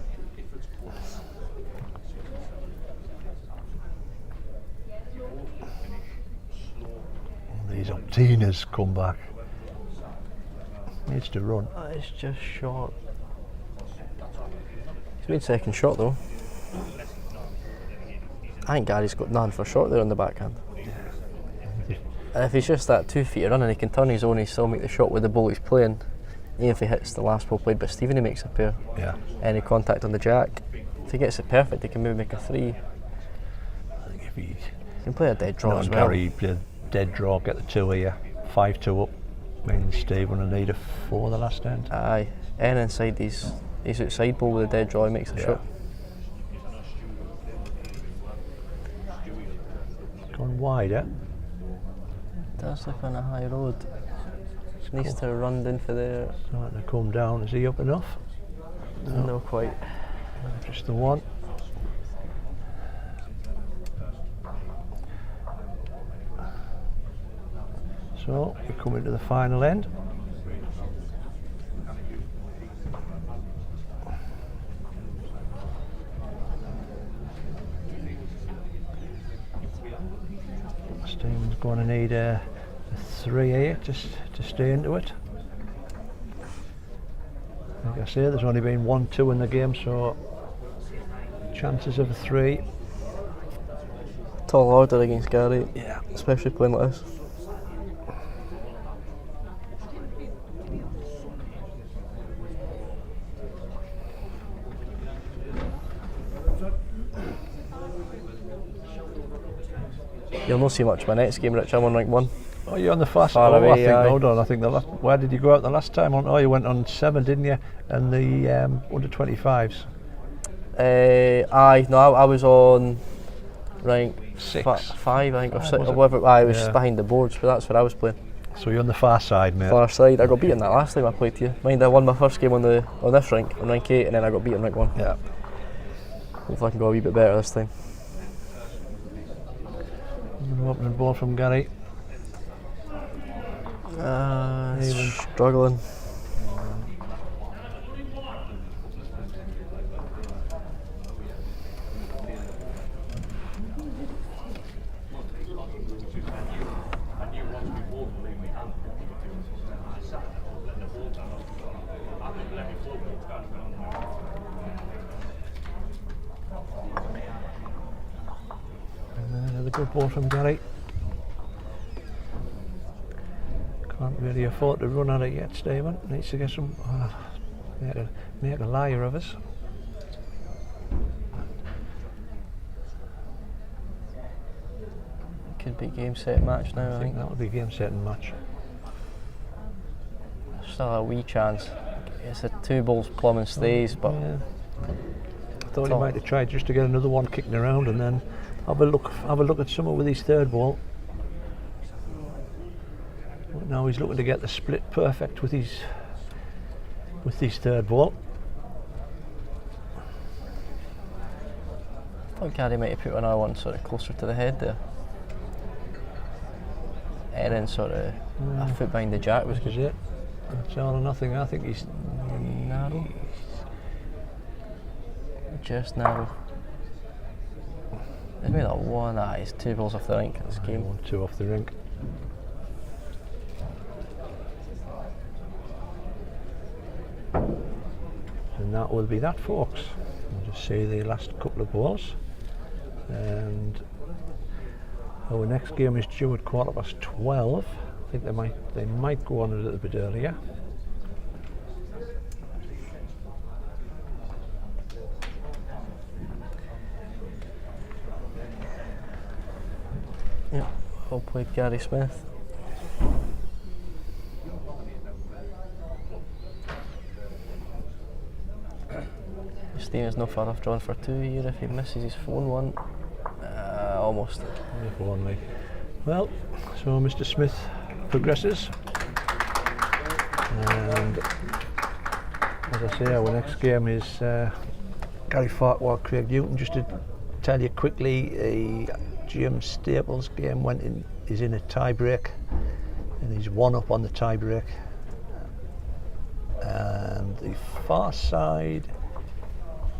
These Optinas come back. Needs to run. It's just short. He's made second shot though. I think Gary's got nothing for short there on the backhand. And if he's just that 2 feet of running, he can turn his own, he still make the shot with the ball he's playing. Even if he hits the last ball played by Stephen, he makes a pair. Yeah. Any contact on the jack. If he gets it perfect, he can maybe make a 3. I think if he can play a dead draw as well. Gary play a dead draw, get the 2 here, 5-2 up. Means Stephen will need a 4 the last end. Aye, and inside these outside ball with a dead draw, he makes a shot. Gone wide, eh? Does look on a high road. Needs to run in for there. Starting to come down. Is he up enough? No, quite. Just the one. So we come into the final end. Stephen's going to need a 3 here to stay into it. Like I say, there's only been 1-2 in the game, so chances of a 3. Tall order against Gary, Yeah. especially playing like this. You'll not see much of my next game, Rich. I'm on rank 1. Oh, you're on the fast. Far away, I think. aye. Hold on. I think where did you go out the last time? Oh, you went on 7, didn't you? And the under 25s. Aye, no, I was on rank 6. 5, I think, or 6, was or it? whatever. I was Yeah. behind the boards, but that's where I was playing. So you're on the far side, mate. Far side. I got beaten that last time I played you. Mind, I won my first game on this rank, on rank 8, and then I got beaten rank 1. Yeah. Hopefully I can go a wee bit better this time. An opening ball from Gary. Struggling. Another good ball from Gary. Can't really afford to run at it yet, Stephen. Needs to get some. Make a liar of us. Could be game set match now, I think that would be a game setting match. Still a wee chance. It's a 2 balls plumb and stays, but Yeah. I thought he might have tried just to get another one kicking around and then have a look at someone with his third ball. But now he's looking to get the split perfect with his third ball. I thought Gary might have put another one sort of closer to the head there. And then sort of a foot behind the jack was This is it. It's all or nothing. I think he's narrow. Just narrow. He's made that one. He's 2 balls off the rink this game. 1-2 off the rink. And that will be that, folks. We'll just see the last couple of balls. And Our next game is due at 12:15. I think they might go on a little bit earlier. Yep, well played, Gary Smith. Stephen's not far off drawn for 2 here. If he misses his phone one, almost. If only. Well, so Mr. Smith progresses, and as I say, our next game is Gary Farquhar, Craig Newton. Just to tell you quickly, a Jim Staples game is in a tie break, and he's 1 up on the tie break. And the far side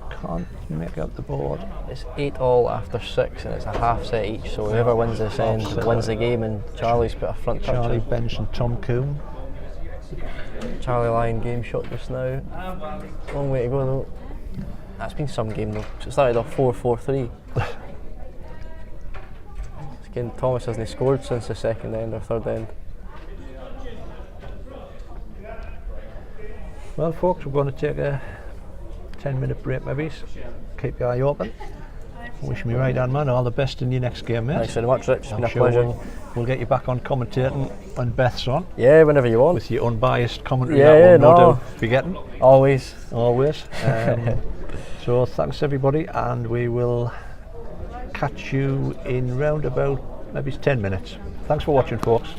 can't make out the board. It's 8-all after 6, and it's a half set each. So whoever wins this end wins the game. And Charlie's put a front touch. Charlie Bench and Tom Coombe. Charlie Lyon game shot just now. Long way to go though. That's been some game though. So it started off 4-4-3. Again, Thomas hasn't scored since the second end or third end. Well, folks, we're going to take a 10-minute break maybe. Keep your eye open. Wish me right hand man all the best in your next game, mate. Thanks very much, Rich. It's been a sure pleasure. We'll get you back on commentating when Beth's on. Yeah, whenever you want. With your unbiased commentary. Yeah, that we'll no. no doubt be getting. Always. So thanks everybody, and we will catch you in round about maybe 10 minutes. Thanks for watching, folks.